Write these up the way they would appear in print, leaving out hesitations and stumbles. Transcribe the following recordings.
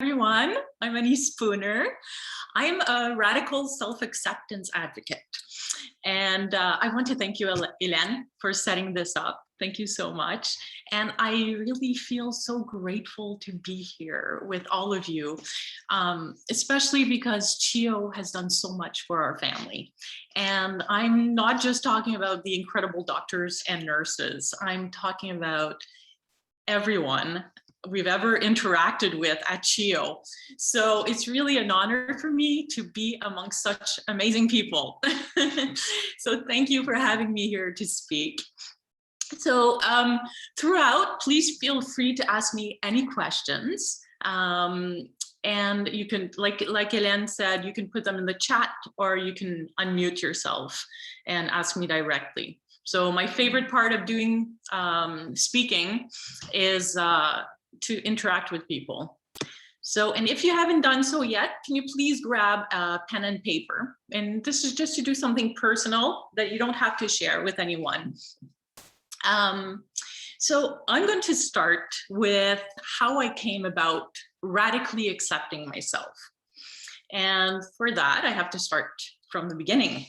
Everyone. I'm Annie Spooner. I'm a radical self-acceptance advocate. And I want to thank you, Hélène, for setting this up. Thank you so much. And I really feel so grateful to be here with all of you, especially because CHEO has done so much for our family. And I'm not just talking about the incredible doctors and nurses. I'm talking about everyone we've ever interacted with at CHEO. So it's really an honor for me to be amongst such amazing people. So thank you for having me here to speak. So throughout, please feel free to ask me any questions. And you can, like Hélène said, you can put them in the chat or you can unmute yourself and ask me directly. So my favorite part of doing speaking is to interact with people. So, and if you haven't done so yet, can you please grab a pen and paper? And this is just to do something personal that you don't have to share with anyone. So I'm going to start with how I came about radically accepting myself. And for that, I have to start from the beginning.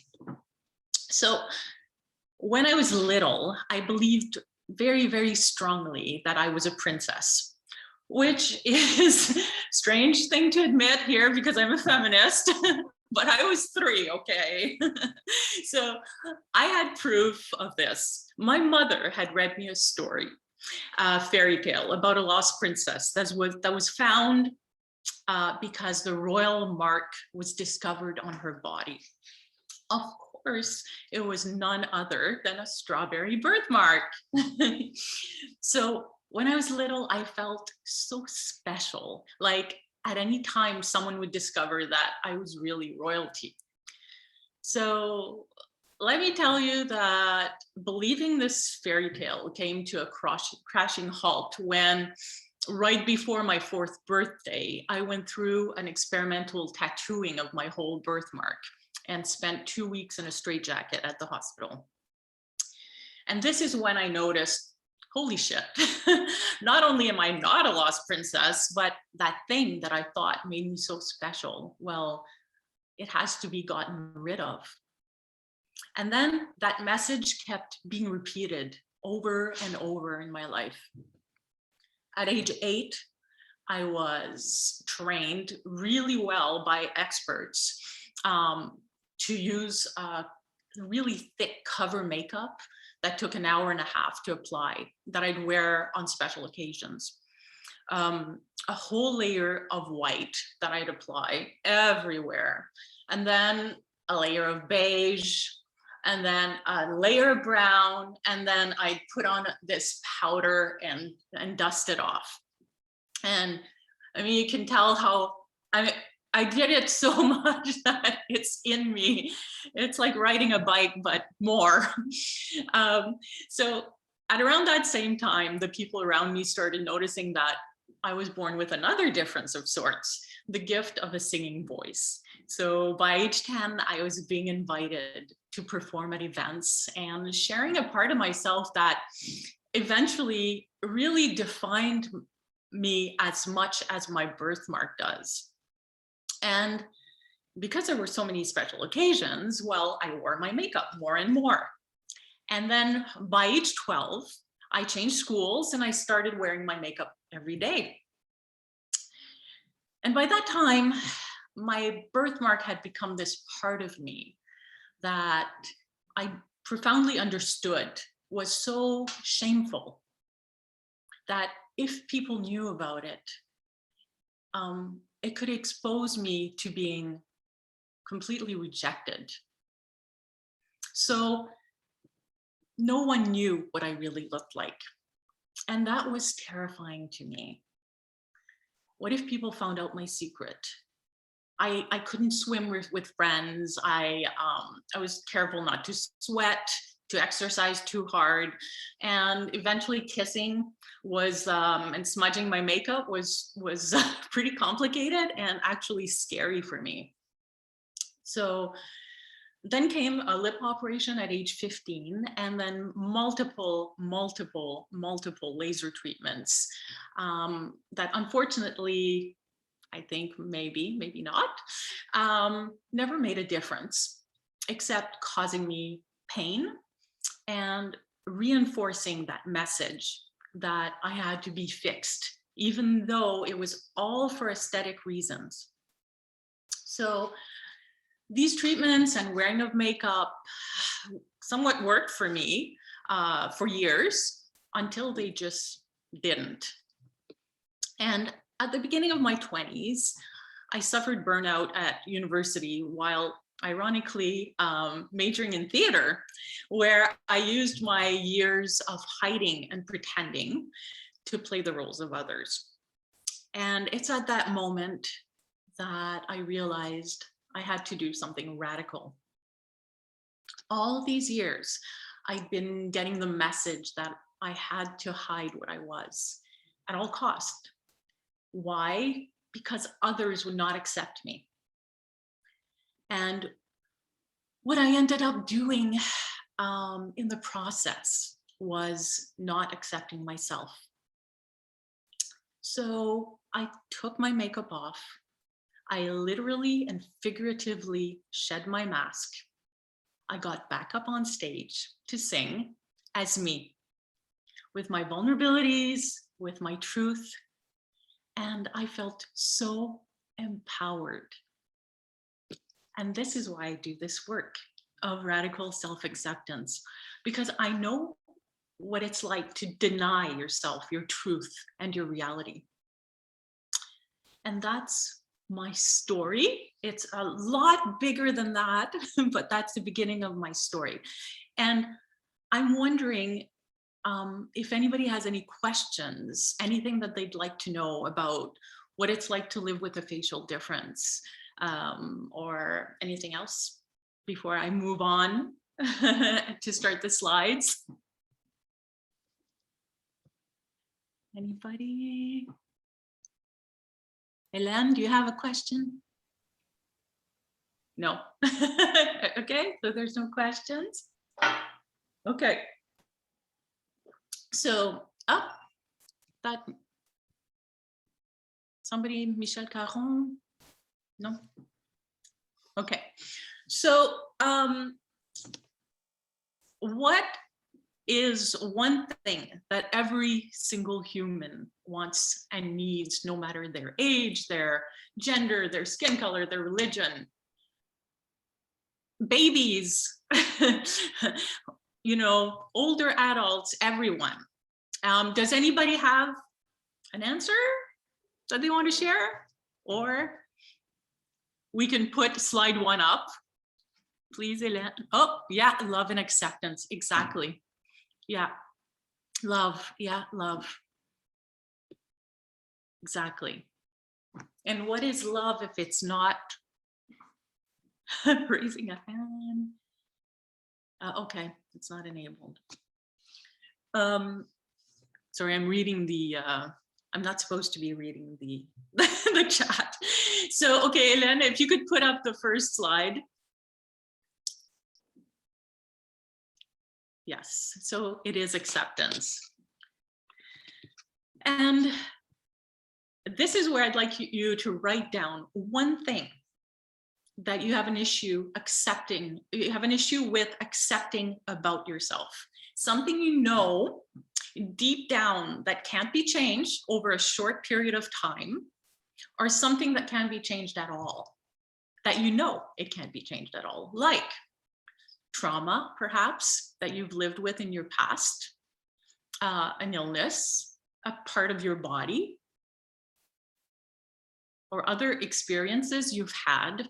So when I was little, I believed very, very strongly that I was a princess, which is a strange thing to admit here because I'm a feminist, but I was 3, okay? So I had proof of this. My mother had read me a story, a fairy tale about a lost princess that was found because the royal mark was discovered on her body. Of course, it was none other than a strawberry birthmark. So when I was little, I felt so special. Like at any time, someone would discover that I was really royalty. So let me tell you that believing this fairy tale came to a crashing halt when, right before my 4th birthday, I went through an experimental tattooing of my whole birthmark and spent 2 weeks in a straitjacket at the hospital. And this is when I noticed, holy shit, not only am I not a lost princess, but that thing that I thought made me so special, well, it has to be gotten rid of. And then that message kept being repeated over and over in my life. At age 8, I was trained really well by experts to use really thick cover makeup that took 1.5 hours to apply, that I'd wear on special occasions. A whole layer of white that I'd apply everywhere. And then a layer of beige, and then a layer of brown, and then I'd put on this powder and dust it off. And I mean, you can tell how I did it so much that it's in me. It's like riding a bike, but more. So at around that same time, the people around me started noticing that I was born with another difference of sorts, the gift of a singing voice. So by age 10, I was being invited to perform at events and sharing a part of myself that eventually really defined me as much as my birthmark does. And because there were so many special occasions, well, I wore my makeup more and more. And then by age 12, I changed schools and I started wearing my makeup every day. And by that time, my birthmark had become this part of me that I profoundly understood was so shameful that if people knew about it, it could expose me to being completely rejected. So no one knew what I really looked like. And that was terrifying to me. What if people found out my secret? I couldn't swim with friends. I was careful not to sweat, to exercise too hard. And eventually kissing was, and smudging my makeup was pretty complicated and actually scary for me. So then came a lip operation at age 15, and then multiple laser treatments that unfortunately I think maybe not, never made a difference, except causing me pain and reinforcing that message that I had to be fixed, even though it was all for aesthetic reasons. So these treatments and wearing of makeup somewhat worked for me for years, until they just didn't. And at the beginning of my 20s, I suffered burnout at university while ironically majoring in theater, where I used my years of hiding and pretending to play the roles of others. And it's at that moment that I realized I had to do something radical. All these years, I'd been getting the message that I had to hide what I was at all costs. Why? Because others would not accept me. And what I ended up doing in the process was not accepting myself. So I took my makeup off. I literally and figuratively shed my mask. I got back up on stage to sing as me, with my vulnerabilities, with my truth, and I felt so empowered. And this is why I do this work of radical self-acceptance, because I know what it's like to deny yourself, your truth, and your reality. And that's my story. It's a lot bigger than that, but that's the beginning of my story. And I'm wondering if anybody has any questions, anything that they'd like to know about what it's like to live with a facial difference, or anything else before I move on to start the slides. Anybody? Hélène, do you have a question? No. Okay, so there's no questions. Okay. So, that somebody, Michel Caron? No? Okay. So, what is one thing that every single human wants and needs, no matter their age, their gender, their skin color, their religion? Babies, you know, older adults, everyone. Does anybody have an answer that they want to share? Or we can put slide 1 up. Please, Hélène. Oh, yeah, love and acceptance. Exactly. Yeah, love. Yeah, love. Exactly. And what is love if it's not raising a hand? Okay, it's not enabled. Sorry, I'm reading the, I'm not supposed to be reading the, the chat. So, okay, Hélène, if you could put up the first slide. Yes, so it is acceptance. And this is where I'd like you to write down one thing that you have an issue accepting, you have an issue with accepting about yourself. Something you know deep down that can't be changed over a short period of time, or something that can be changed at all, that you know it can't be changed at all, like trauma, perhaps, that you've lived with in your past, an illness, a part of your body, or other experiences you've had.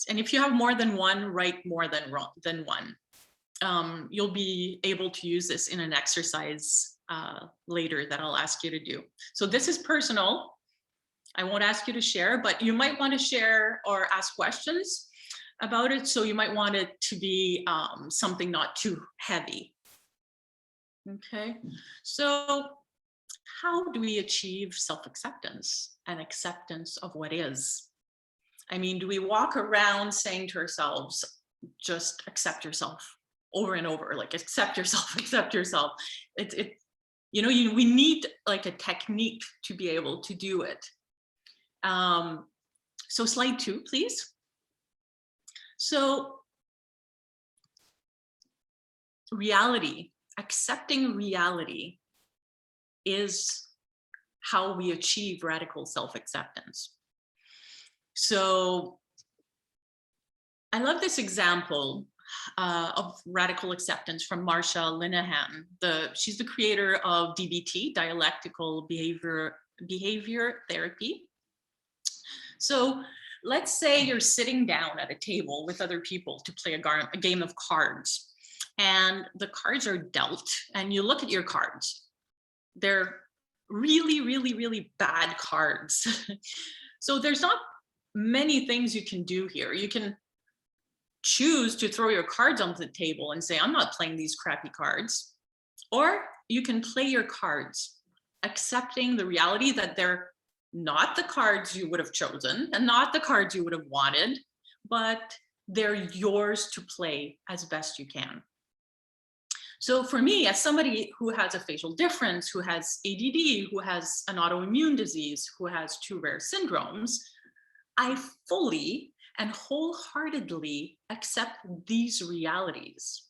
And if you have more than one, write more than one. You'll be able to use this in an exercise later that I'll ask you to do. So this is personal. I won't ask you to share, but you might want to share or ask questions about it. So you might want it to be something not too heavy. Okay, so how do we achieve self-acceptance and acceptance of what is? I mean, do we walk around saying to ourselves, just accept yourself over and over, like accept yourself, accept yourself? we need like a technique to be able to do it. So slide 2, please. So reality, accepting reality is how we achieve radical self-acceptance. So I love this example of radical acceptance from Marsha Linehan. She's the creator of DBT, dialectical behavior therapy. So let's say you're sitting down at a table with other people to play a game of cards, and the cards are dealt, and you look at your cards. They're really, really, really bad cards. So there's not many things you can do here. You can choose to throw your cards onto the table and say, I'm not playing these crappy cards. Or you can play your cards, accepting the reality that they're not the cards you would have chosen and not the cards you would have wanted, but they're yours to play as best you can. So for me, as somebody who has a facial difference, who has ADD, who has an autoimmune disease, who has 2 rare syndromes, I fully and wholeheartedly accept these realities.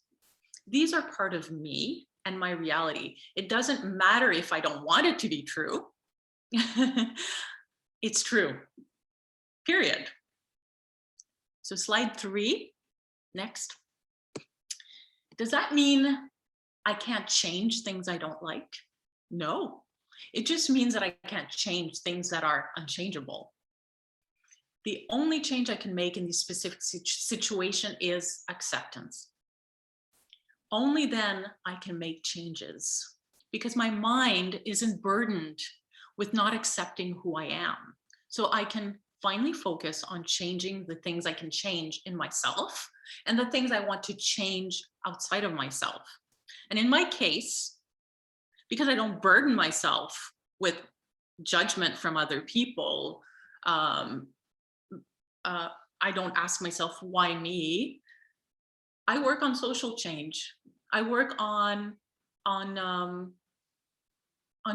These are part of me and my reality. It doesn't matter if I don't want it to be true. It's true, period. So slide 3, next. Does that mean I can't change things I don't like? No, it just means that I can't change things that are unchangeable. The only change I can make in this specific situation is acceptance. Only then I can make changes, because my mind isn't burdened with not accepting who I am. So I can finally focus on changing the things I can change in myself and the things I want to change outside of myself. And in my case, because I don't burden myself with judgment from other people, I don't ask myself, why me? I work on social change. I work on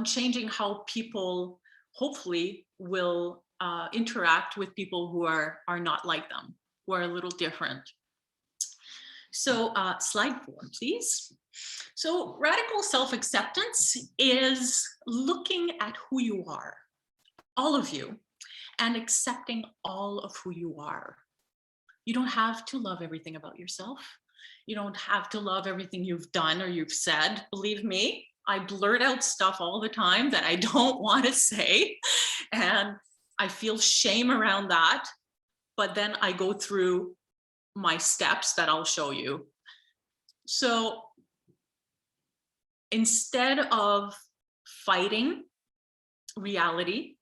changing how people hopefully will interact with people who are not like them, who are a little different. So slide 4, please. So radical self-acceptance is looking at who you are, all of you, and accepting all of who you are. You don't have to love everything about yourself. You don't have to love everything you've done or you've said. Believe me, I blurt out stuff all the time that I don't want to say, and I feel shame around that. But then I go through my steps that I'll show you. So instead of fighting reality,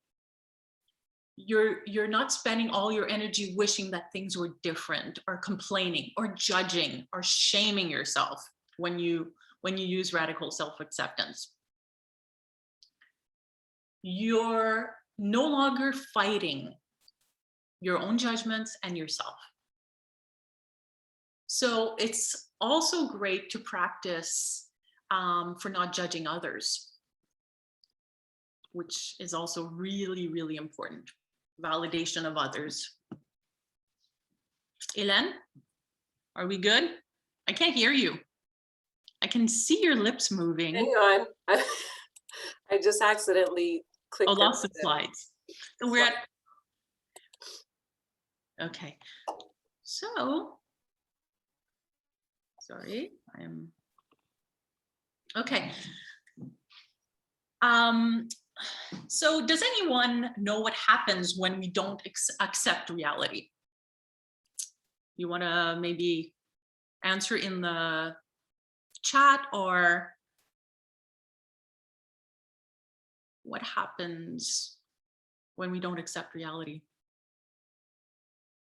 you're not spending all your energy wishing that things were different, or complaining, or judging, or shaming yourself when you use radical self-acceptance. You're no longer fighting your own judgments and yourself. So it's also great to practice for not judging others, which is also really, really important. Validation of others. Hélène, are we good? I can't hear you. I can see your lips moving. Hang on. I just accidentally clicked. Oh, lots of slides. So we're at, okay. So, sorry, okay. So does anyone know what happens when we don't accept reality? You want to maybe answer in the chat, or what happens when we don't accept reality?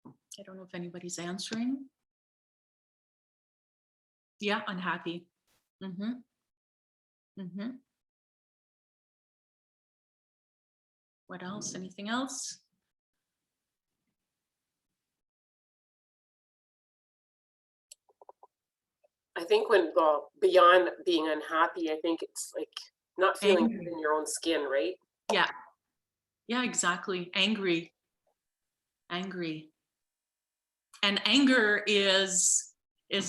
I don't know if anybody's answering. Yeah, unhappy. What else? Anything else? I think when, well, beyond being unhappy, I think it's like not feeling good Angry. in your own skin, right? Yeah. Yeah, exactly. Angry. Angry. And anger is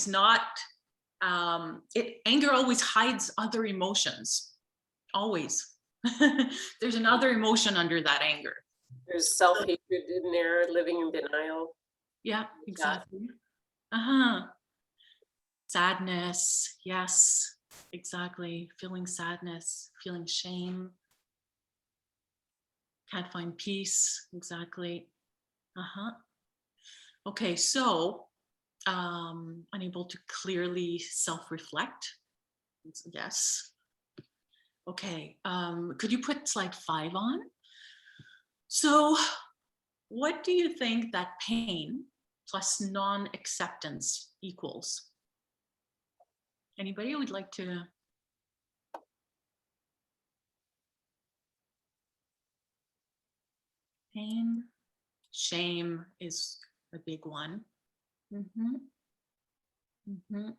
not anger always hides other emotions. Always. There's another emotion under that anger. There's self-hatred in there, living in denial. Yeah, That exactly. Uh-huh. Sadness. Yes, exactly. Feeling sadness, feeling shame, can't find peace. Exactly. Uh-huh. Okay, so unable to clearly self-reflect. Yes. Okay, could you put slide 5 on? So what do you think that pain plus non-acceptance equals? Anybody would like to? Pain, shame is a big one. Mm-hmm. Mm-hmm.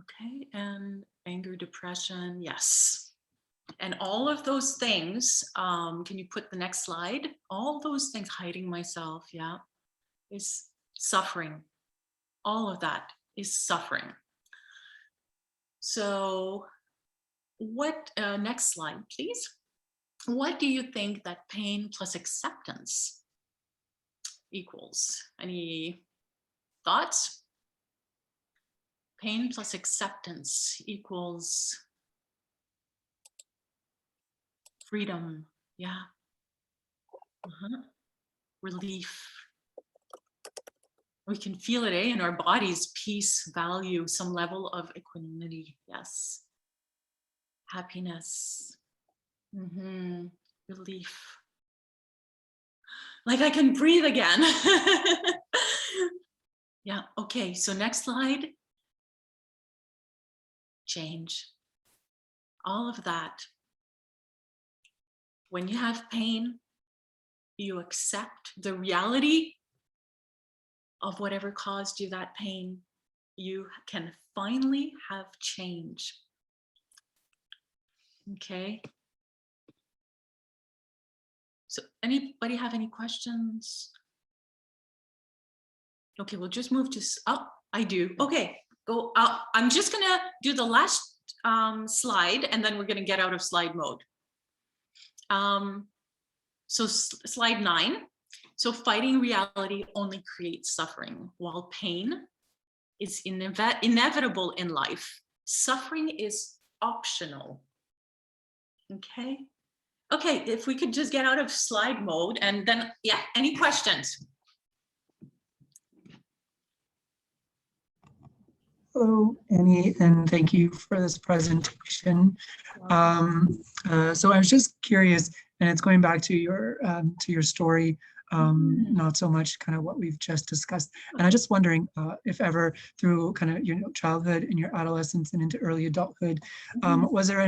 Okay, and anger, depression, yes. And all of those things, can you put the next slide? All those things, hiding myself, yeah, is suffering. All of that is suffering. So what, next slide, please. What do you think that pain plus acceptance equals? Any thoughts? Pain plus acceptance equals freedom. Yeah. Uh-huh. Relief. We can feel it, in our bodies, peace, value, some level of equanimity. Yes. Happiness. Mm-hmm. Relief. Like I can breathe again. Yeah. Okay. So next slide. Change. All of that. When you have pain, you accept the reality of whatever caused you that pain. You can finally have change. Okay. So anybody have any questions? Okay, we'll just move to, oh, I do. Okay, go out. I'm just gonna do the last slide and then we're gonna get out of slide mode. So slide 9. So fighting reality only creates suffering, while pain is inevitable in life. Suffering is optional. Okay. Okay, if we could just get out of slide mode and then, yeah, any questions? Hello, Annie, and thank you for this presentation. So I was just curious, and it's going back to your story, not so much kind of what we've just discussed. And I'm just wondering if ever through kind of your childhood and your adolescence and into early adulthood, was there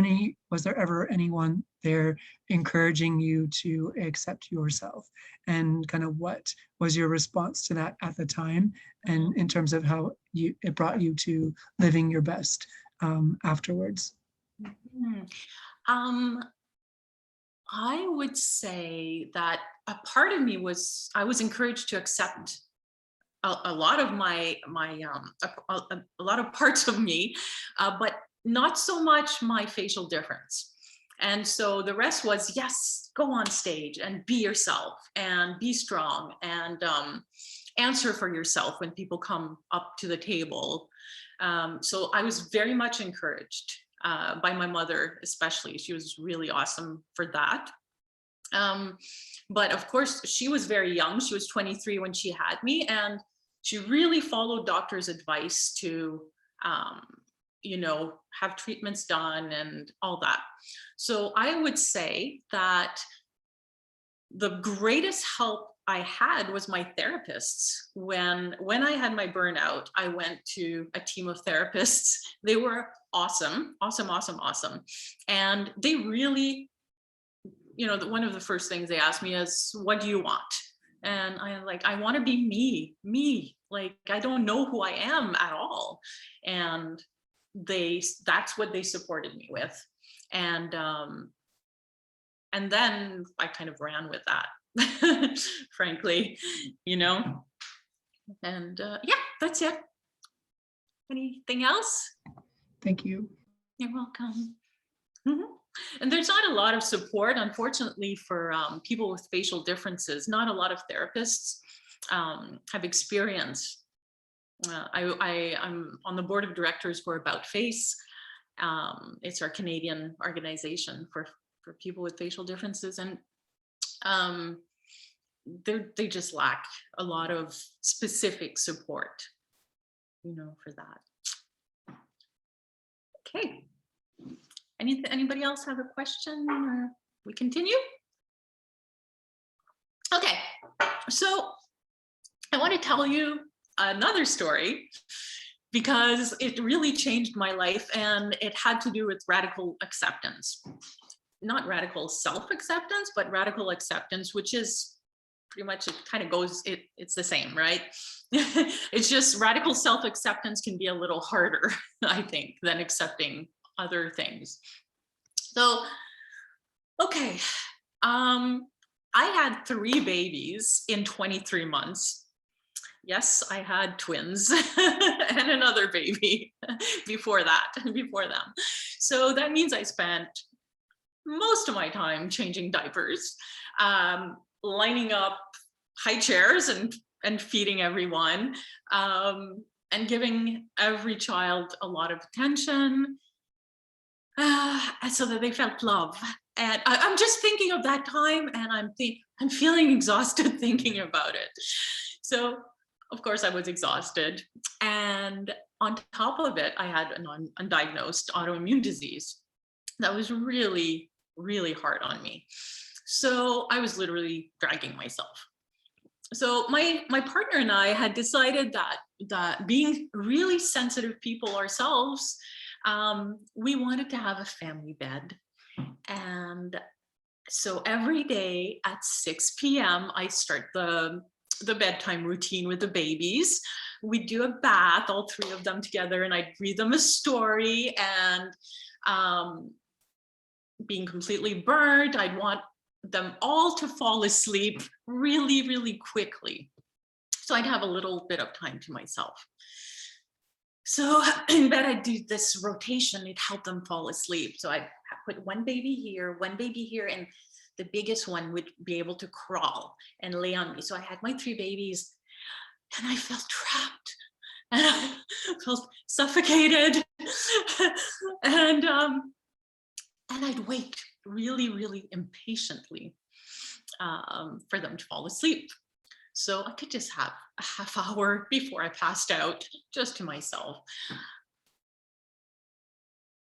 ever anyone there encouraging you to accept yourself? And kind of what was your response to that at the time? And in terms of how it brought you to living your best afterwards? I would say that a part of me was, I was encouraged to accept a lot of a lot of parts of me, but not so much my facial difference. And so the rest was, yes, go on stage and be yourself and be strong and answer for yourself when people come up to the table. So I was very much encouraged by my mother, especially. She was really awesome for that. But of course, she was very young. She was 23 when she had me, and she really followed doctor's advice to, have treatments done and all that. So I would say that the greatest help I had was my therapists. When I had my burnout, I went to a team of therapists. They were awesome. And they really, one of the first things they asked me is, what do you want? And I want to be me. Like, I don't know who I am at all. And that's what they supported me with. And then I kind of ran with that, frankly, and yeah, that's it. Anything else? Thank you. You're welcome. And there's not a lot of support, unfortunately, for people with facial differences. Not a lot of therapists have experience. I'm on the board of directors for About Face. It's our Canadian organization for people with facial differences, and they just lack a lot of specific support, for that. Okay. Anybody else have a question, or we continue? Okay, so I want to tell you another story because it really changed my life, and it had to do with radical acceptance. Not radical self-acceptance, but radical acceptance, which is pretty much, it kind of goes, it's the same, right? It's just radical self-acceptance can be a little harder, I think, than accepting other things. So, okay, I had 3 babies in 23 months. Yes, I had twins and another baby before them. So that means I spent most of my time changing diapers, lining up high chairs and feeding everyone, and giving every child a lot of attention, so that they felt love. And I'm just thinking of that time, and I'm feeling exhausted thinking about it. So of course I was exhausted, and on top of it, I had an undiagnosed autoimmune disease that was really, really hard on me. So I was literally dragging myself. So my partner and I had decided that being really sensitive people ourselves, we wanted to have a family bed. And so every day at 6 p.m. I start the bedtime routine with the babies. We do a bath, all 3 of them together, and I'd read them a story. And being completely burnt, I'd want them all to fall asleep really, really quickly. So I'd have a little bit of time to myself. So in bed, I'd do this rotation. It helped them fall asleep. So I'd put one baby here, and the biggest one would be able to crawl and lay on me. So I had my 3 babies, and I felt trapped, and I felt suffocated. And I'd wait really, really impatiently for them to fall asleep. So I could just have a half hour before I passed out, just to myself.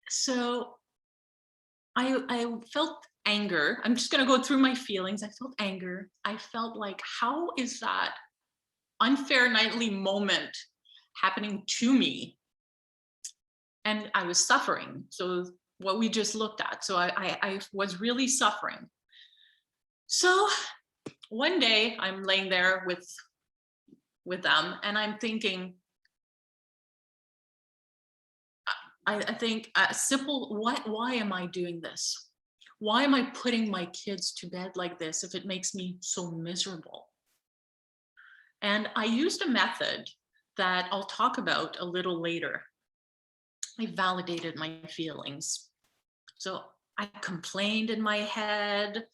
So I felt anger. I'm just going to go through my feelings. I felt anger. I felt like, how is that unfair nightly moment happening to me? And I was suffering. So what we just looked at. So I was really suffering. So one day I'm laying there with them, and I'm thinking, I think a simple, why am I doing this? Why am I putting my kids to bed like this if it makes me so miserable? And I used a method that I'll talk about a little later. I validated my feelings. So I complained in my head.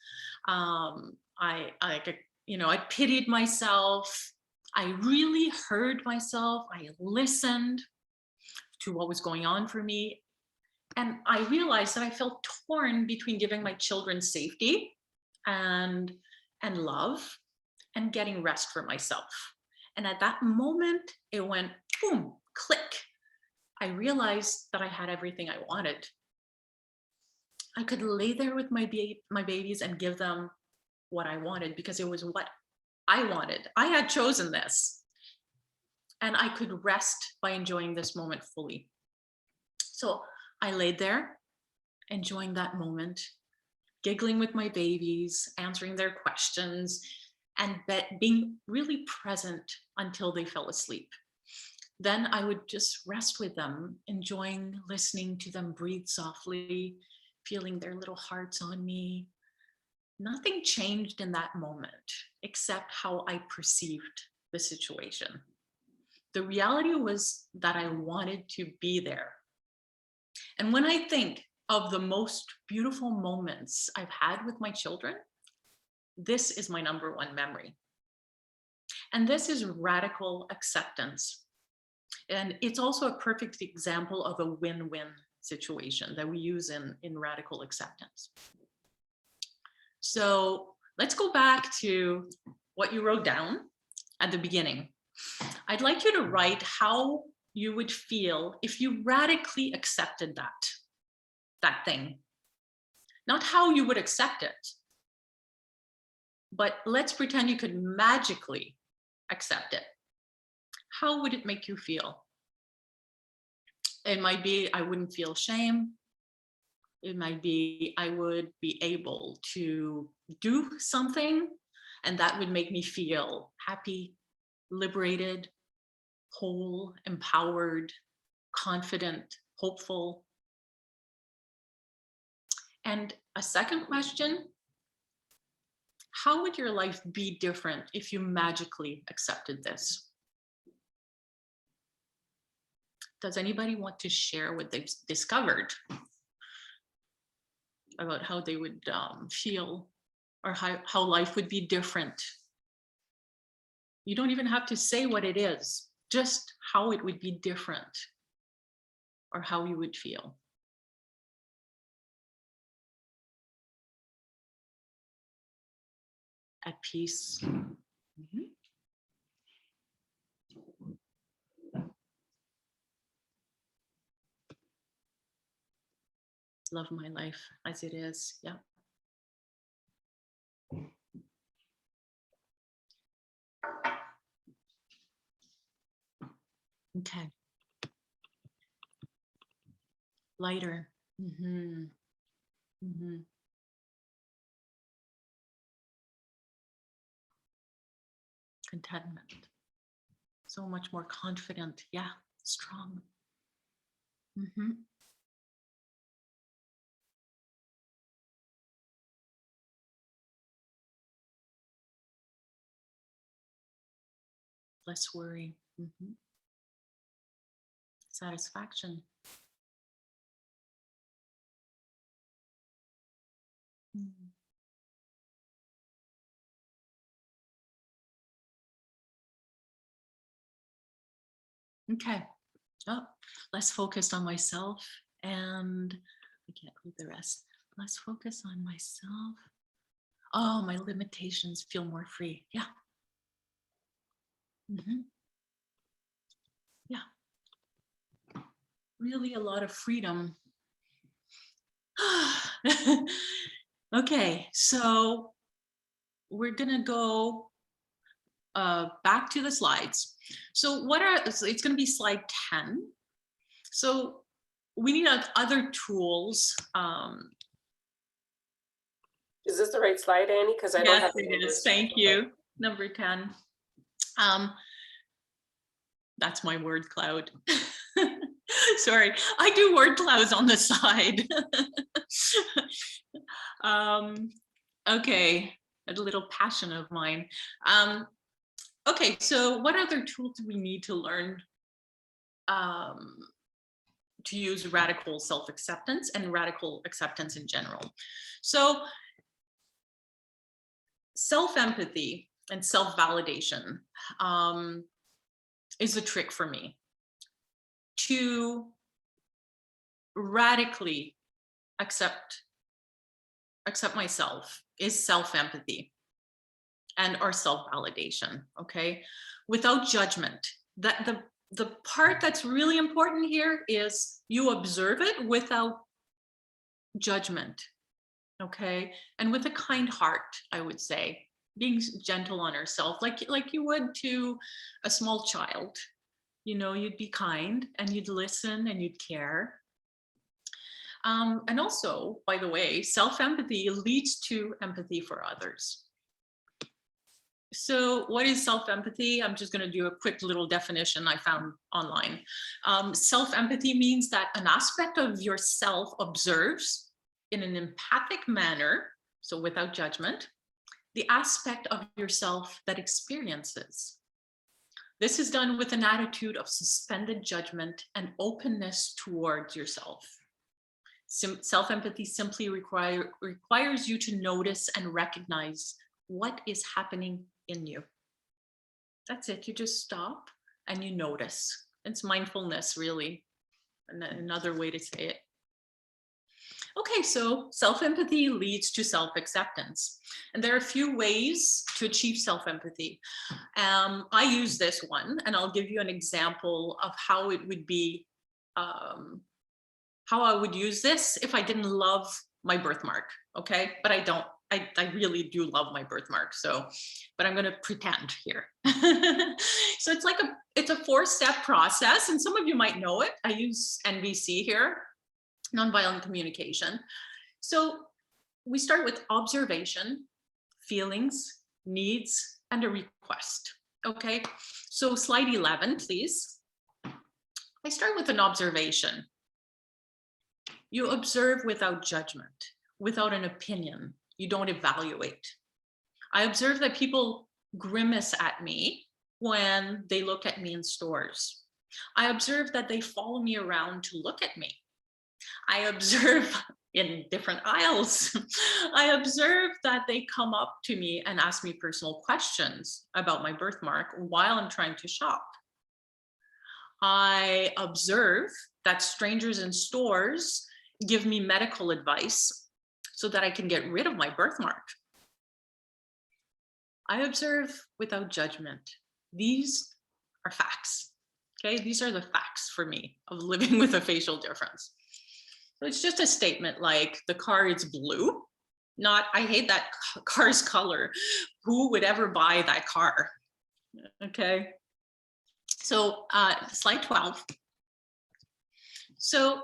I pitied myself. I really heard myself. I listened to what was going on for me. And I realized that I felt torn between giving my children safety and love, and getting rest for myself. And at that moment, it went boom, click. I realized that I had everything I wanted. I could lay there with my babies and give them what I wanted, because it was what I wanted. I had chosen this. And I could rest by enjoying this moment fully. So I laid there, enjoying that moment, giggling with my babies, answering their questions, and being really present until they fell asleep. then I would just rest with them, enjoying listening to them breathe softly, feeling their little hearts on me. Nothing changed in that moment except how I perceived the situation. The reality was that I wanted to be there. And when I think of the most beautiful moments I've had with my children, this is my number one memory. And this is radical acceptance. And it's also a perfect example of a win-win situation that we use in radical acceptance. So let's go back to what you wrote down at the beginning. I'd like you to write how you would feel if you radically accepted that thing. Not how you would accept it, but let's pretend you could magically accept it. How would it make you feel? It might be I wouldn't feel shame. It might be I would be able to do something, and that would make me feel happy, liberated, whole, empowered, confident, hopeful. And a second question, how would your life be different if you magically accepted this? Does anybody want to share what they've discovered about how they would feel, or how life would be different? You don't even have to say what it is, just how it would be different or how you would feel. At peace. Mhm. Love my life as it is. Yeah. Okay. Lighter. Mm-hmm. Mm-hmm. Contentment. So much more confident. Yeah. Strong. Mm-hmm. Less worry. Mm-hmm. Satisfaction. Mm. Okay. Oh, less focused on myself, and I can't read the rest. Less focus on myself. Oh, my limitations, feel more free. Yeah. Mm-hmm. Yeah. Really a lot of freedom. Okay, so we're gonna go back to the slides. So it's gonna be slide 10. So we need other tools. Is this the right slide, Annie? Because I don't Yes, have the it numbers. is. Thank you. Number 10. That's my word cloud. Sorry, I do word clouds on the side. Okay, a little passion of mine. Okay, so what other tools do we need to learn to use radical self-acceptance and radical acceptance in general? So self-empathy and self-validation is a trick for me. To radically accept myself is self-empathy and our self-validation, okay? Without judgment. That the part that's really important here is you observe it without judgment, okay? And with a kind heart, I would say, being gentle on ourselves, like you would to a small child. You know, you'd be kind and you'd listen and you'd care. And also, by the way, self-empathy leads to empathy for others. So what is self-empathy? I'm just going to do a quick little definition I found online. Self-empathy means that an aspect of yourself observes in an empathic manner, so without judgment, the aspect of yourself that experiences. This is done with an attitude of suspended judgment and openness towards yourself. Self-empathy simply requires you to notice and recognize what is happening in you. That's it. You just stop and you notice. It's mindfulness, really, another way to say it. Okay, so self-empathy leads to self-acceptance. And there are a few ways to achieve self-empathy. I use this one, and I'll give you an example of how it would be, how I would use this if I didn't love my birthmark, okay? But I don't. I really do love my birthmark, so, but I'm gonna pretend here. So it's a 4-step process, and some of you might know it. I use NVC here, nonviolent communication. So we start with observation, feelings, needs, and a request, okay? So slide 11, please. I start with an observation. You observe without judgment, without an opinion. You don't evaluate. I observe that people grimace at me when they look at me in stores. I observe that they follow me around to look at me. I observe in different aisles. I observe that they come up to me and ask me personal questions about my birthmark while I'm trying to shop. I observe that strangers in stores give me medical advice so that I can get rid of my birthmark. I observe without judgment. These are facts, okay? These are the facts for me of living with a facial difference. So it's just a statement like the car is blue, not I hate that car's color. Who would ever buy that car? Okay. So slide 12. So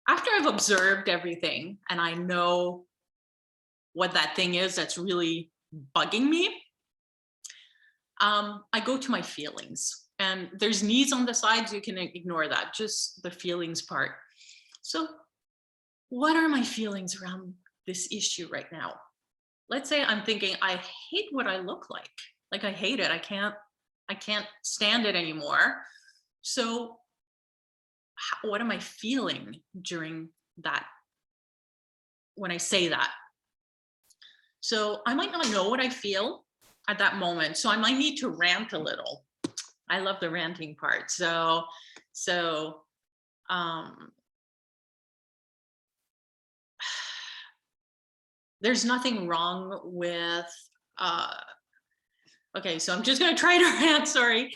after I've observed everything and I know what that thing is that's really bugging me, I go to my feelings. And there's needs on the sides, you can ignore that, just the feelings part. So what are my feelings around this issue right now? Let's say I'm thinking, I hate what I look like. Like I hate it, I can't stand it anymore. So what am I feeling during that, when I say that? So I might not know what I feel at that moment. So I might need to rant a little. I love the ranting part. So there's nothing wrong with, okay, so I'm just gonna try to rant, sorry.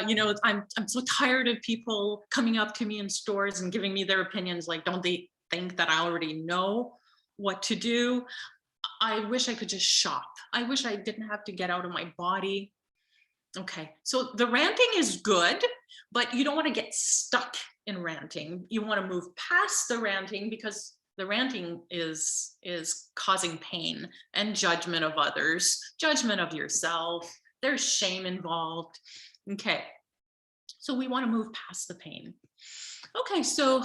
You know, I'm so tired of people coming up to me in stores and giving me their opinions, like, don't they think that I already know what to do? I wish I could just shop. I wish I didn't have to get out of my body. Okay, so the ranting is good, but you don't want to get stuck in ranting. You want to move past the ranting because the ranting is causing pain and judgment of others, judgment of yourself. There's shame involved. Okay, so we want to move past the pain. Okay, so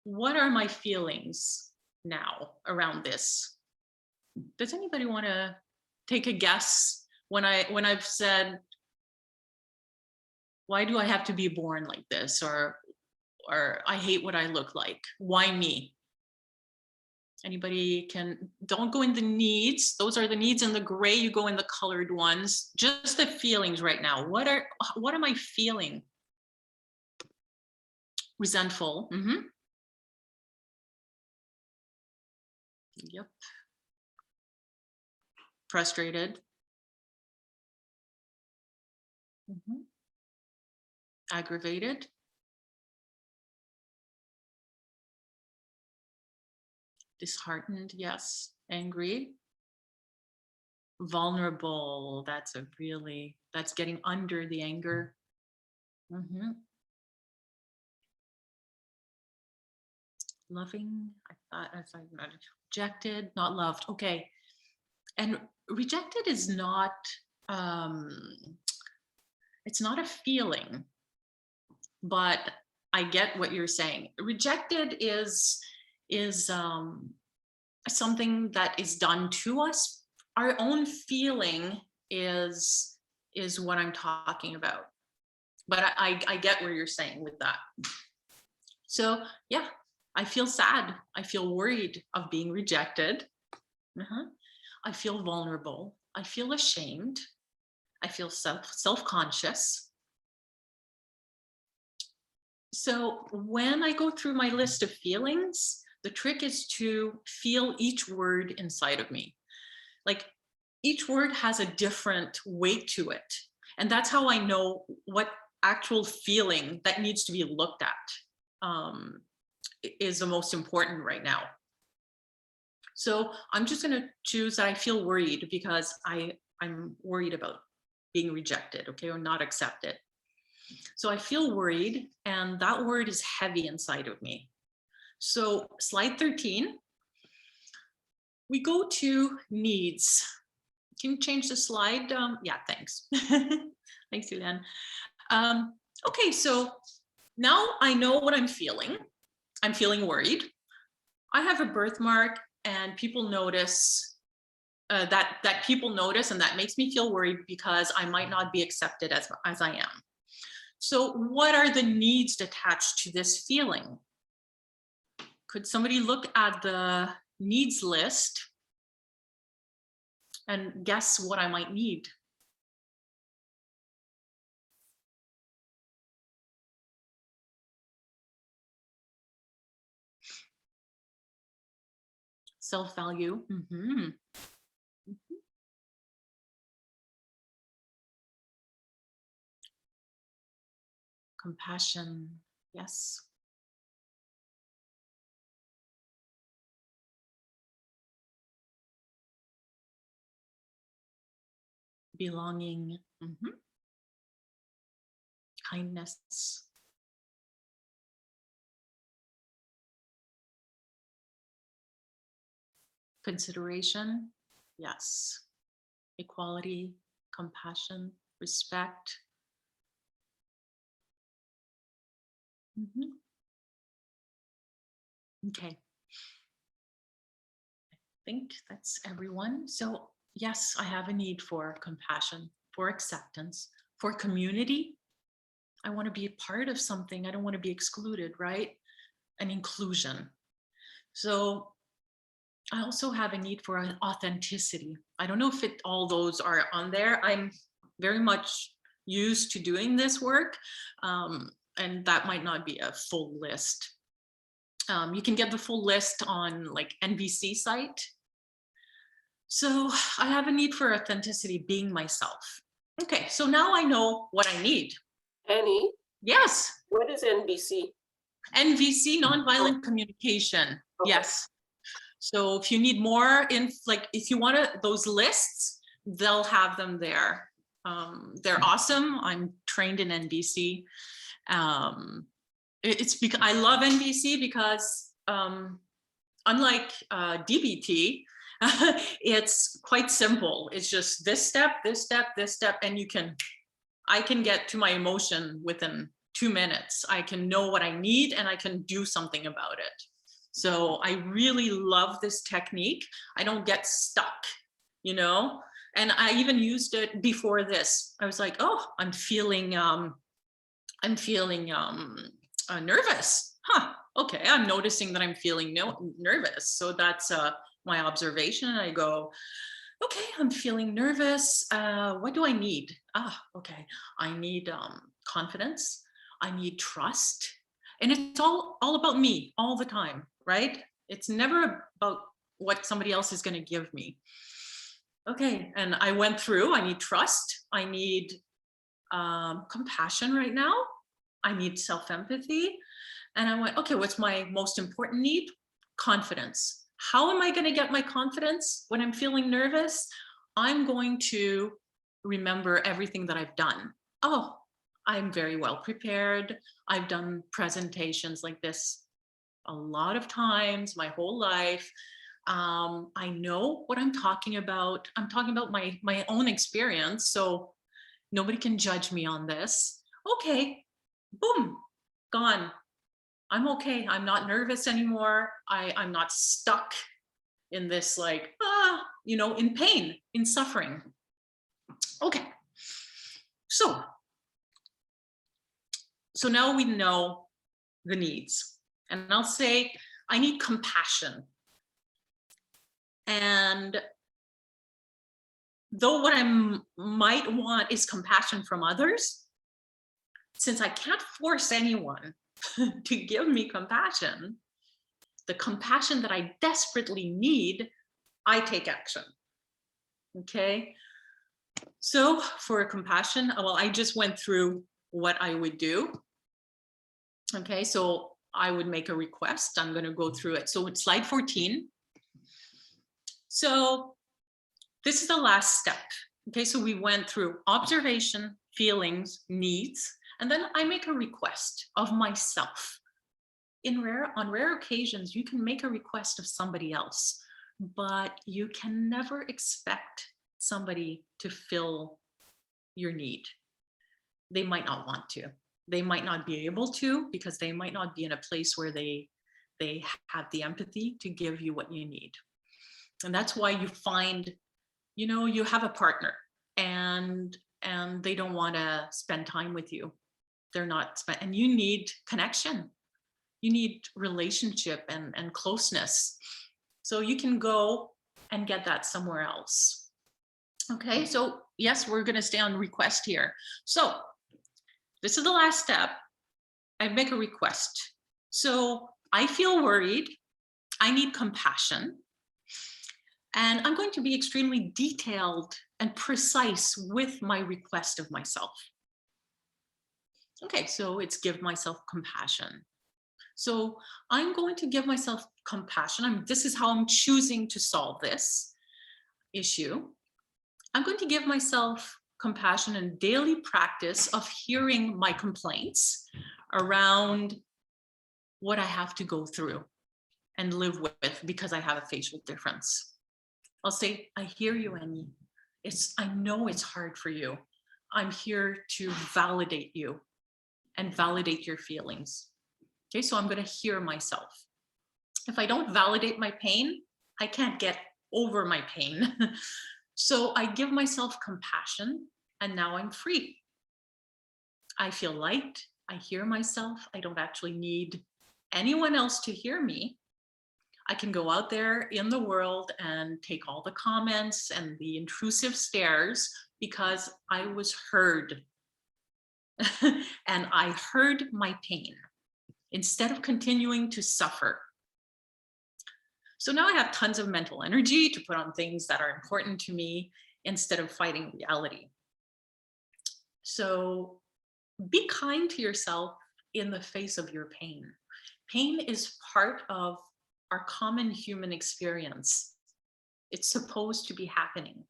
what are my feelings now around this? Does anybody want to take a guess when I've said, why do I have to be born like this? Or I hate what I look like. Why me? Anybody can, don't go in the needs. Those are the needs in the gray, you go in the colored ones. Just the feelings right now. What am I feeling? Resentful. Yep. Frustrated. Aggravated. Disheartened, yes. Angry. Vulnerable, that's getting under the anger. Loving, I thought, rejected, not loved. Okay, And rejected is not, it's not a feeling, but I get what you're saying. Rejected is something that is done to us. Our own feeling is what I'm talking about. But I get where you're saying with that. So yeah, I feel sad. I feel worried of being rejected. I feel vulnerable. I feel ashamed. I feel self-conscious. So when I go through my list of feelings, the trick is to feel each word inside of me. Like each word has a different weight to it. And that's how I know what actual feeling that needs to be looked at is the most important right now. So I'm just going to choose that I feel worried because I'm worried about being rejected, okay, or not accepted. So I feel worried, and that word is heavy inside of me. So slide 13, we go to needs. Can you change the slide? Yeah, thanks. Thanks, Julianne. Okay, so now I know what I'm feeling. I'm feeling worried. I have a birthmark, and people notice that people notice, and that makes me feel worried because I might not be accepted as I am. So what are the needs attached to this feeling? Could somebody look at the needs list and guess what I might need? Self-value. Compassion. Yes. Belonging. Kindness. Consideration. Yes. Equality, compassion, respect. Okay. I think that's everyone. So yes, I have a need for compassion, for acceptance, for community. I want to be a part of something. I don't want to be excluded, right? And inclusion. So I also have a need for authenticity. I don't know if all those are on there. I'm very much used to doing this work, and that might not be a full list. You can get the full list on like NVC site. So I have a need for authenticity, being myself. Okay, so now I know what I need. Annie, Yes. what is NVC? NVC, nonviolent communication. Okay. Yes. So if you need more if you want those lists, they'll have them there. They're awesome. I'm trained in NVC. It's because I love NVC because unlike DBT, it's quite simple. It's just this step, this step, this step, and I can get to my emotion within 2 minutes. I can know what I need and I can do something about it. So I really love this technique. I don't get stuck, you know? And I even used it before this. I was like, oh, I'm feeling nervous. Huh, okay, I'm noticing that I'm feeling nervous. So that's my observation. And I go, okay, I'm feeling nervous. What do I need? Okay, I need confidence. I need trust. And it's all about me all the time, right? It's never about what somebody else is going to give me. Okay, and I went through, I need trust. I need compassion right now. I need self-empathy. And I went, okay, what's my most important need? Confidence. How am I going to get my confidence when I'm feeling nervous? I'm going to remember everything that I've done. Oh, I'm very well prepared. I've done presentations like this a lot of times, my whole life. I know what I'm talking about. I'm talking about my own experience, so nobody can judge me on this. Okay, boom, gone. I'm okay. I'm not nervous anymore. I'm not stuck in this like, in pain, in suffering. Okay, so now we know the needs. And I'll say, I need compassion. And though what I might want is compassion from others, since I can't force anyone to give me compassion, the compassion that I desperately need, I take action. Okay. So for compassion, well, I just went through what I would do. Okay, so I would make a request. I'm going to go through it. So it's slide 14. So this is the last step. Okay, so we went through observation, feelings, needs, and then I make a request of myself. On rare occasions, you can make a request of somebody else, but you can never expect somebody to fill your need. They might not want to. They might not be able to, because they might not be in a place where they have the empathy to give you what you need. And that's why you find, you have a partner and they don't want to spend time with you. And you need connection. You need relationship and closeness. So you can go and get that somewhere else. Okay, so yes, we're going to stay on request here. So this is the last step. I make a request. So I feel worried. I need compassion. And I'm going to be extremely detailed and precise with my request of myself. Okay, so it's give myself compassion. So I'm going to give myself compassion. This is how I'm choosing to solve this issue. I'm going to give myself compassion and daily practice of hearing my complaints around what I have to go through and live with because I have a facial difference. I'll say, I hear you, Annie. I know it's hard for you. I'm here to validate you and validate your feelings. Okay, so I'm going to hear myself. If I don't validate my pain, I can't get over my pain. So I give myself compassion, and now I'm free. I feel light. I hear myself. I don't actually need anyone else to hear me. I can go out there in the world and take all the comments and the intrusive stares because I was heard. And I heard my pain instead of continuing to suffer. So now I have tons of mental energy to put on things that are important to me instead of fighting reality. So be kind to yourself in the face of your pain. Pain is part of our common human experience. It's supposed to be happening.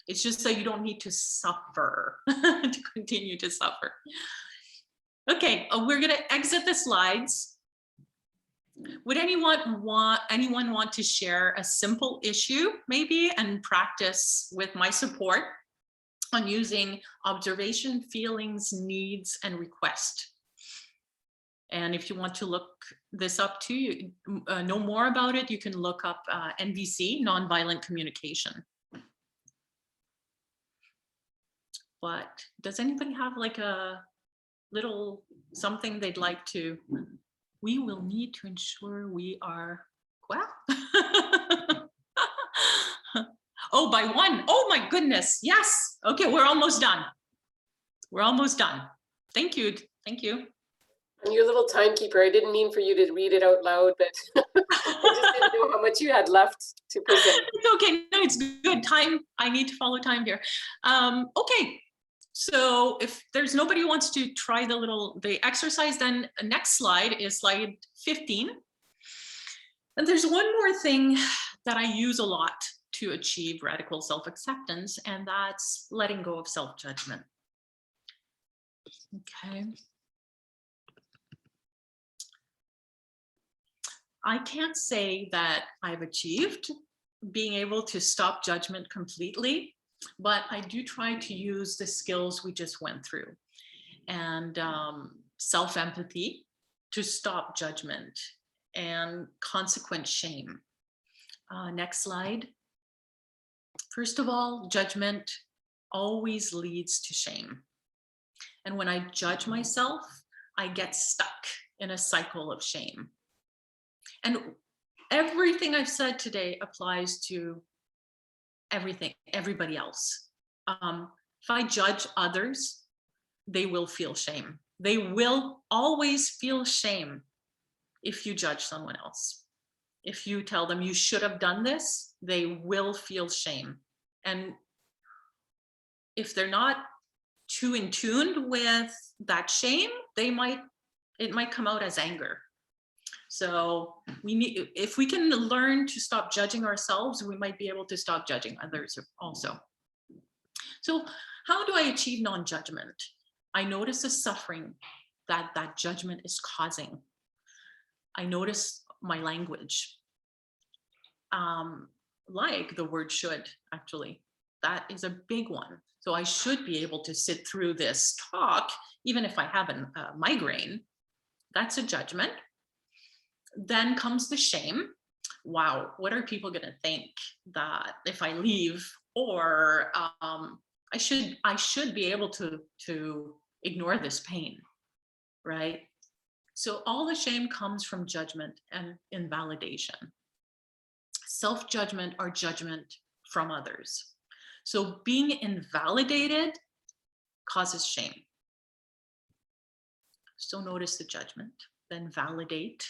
It's just so you don't need to suffer, to continue to suffer. Okay, we're going to exit the slides. Would anyone want to share a simple issue maybe and practice with my support on using observation, feelings, needs, and request? And if you want to look this up too, know more about it, you can look up NVC, Nonviolent Communication. But does anybody have like a little something they'd like to? We will need to ensure we are, well, oh, by one. Oh my goodness, yes. Okay, we're almost done. We're almost done. Thank you, thank you. I'm your little timekeeper. I didn't mean for you to read it out loud, but I just didn't know how much you had left to present. It's okay, no, it's good time. I need to follow time here. Okay. So if there's nobody who wants to try the exercise, then next slide is slide 15. And there's one more thing that I use a lot to achieve radical self-acceptance, and that's letting go of self-judgment. Okay. I can't say that I've achieved being able to stop judgment completely, but I do try to use the skills we just went through, and self-empathy to stop judgment, and consequent shame. Next slide. First of all, judgment always leads to shame. And when I judge myself, I get stuck in a cycle of shame. And everything I've said today applies to everybody else. If I judge others, they will feel shame. They will always feel shame if you judge someone else. If you tell them you should have done this, they will feel shame. And if they're not too in tune with that shame, it might come out as anger. So if we can learn to stop judging ourselves, we might be able to stop judging others also. So how do I achieve non-judgment? I notice the suffering that judgment is causing. I notice my language, like the word should, actually. That is a big one. So I should be able to sit through this talk, even if I have a migraine. That's a judgment. Then comes the shame. Wow, what are people going to think that if I leave? Or I should be able to ignore this pain, right? So all the shame comes from judgment and invalidation. Self-judgment or judgment from others. So being invalidated causes shame. So notice the judgment, then validate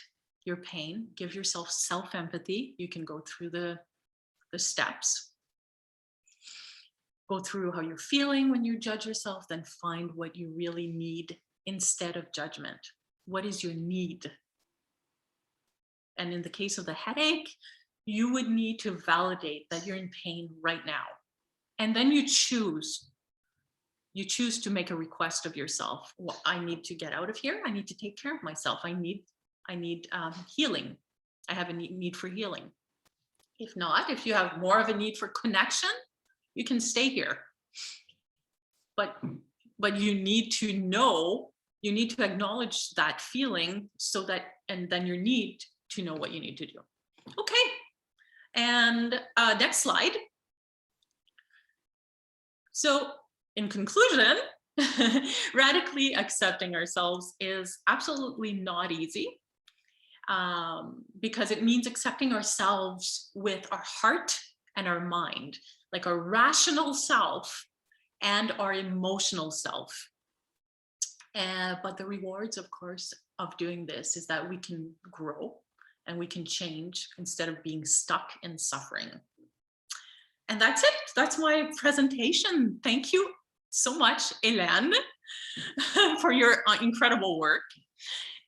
your pain, give yourself self-empathy. You can go through the steps. Go through how you're feeling when you judge yourself, then find what you really need instead of judgment. What is your need? And in the case of the headache, you would need to validate that you're in pain right now. And then you choose to make a request of yourself. Well, I need to get out of here. I need to take care of myself. I need healing. I have a need for healing. If not, if you have more of a need for connection, you can stay here. But you need to know, you need to acknowledge that feeling so that, and then your need to know what you need to do. Okay. And next slide. So in conclusion, radically accepting ourselves is absolutely not easy, because it means accepting ourselves with our heart and our mind, like our rational self and our emotional self. But the rewards, of course, of doing this is that we can grow and we can change instead of being stuck in suffering. And that's it. That's my presentation. Thank you so much, Hélène, for your incredible work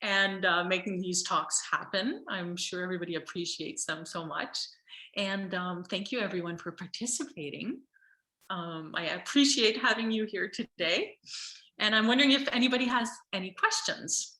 and making these talks happen. I'm sure everybody appreciates them so much. And thank you, everyone, for participating. I appreciate having you here today. And I'm wondering if anybody has any questions.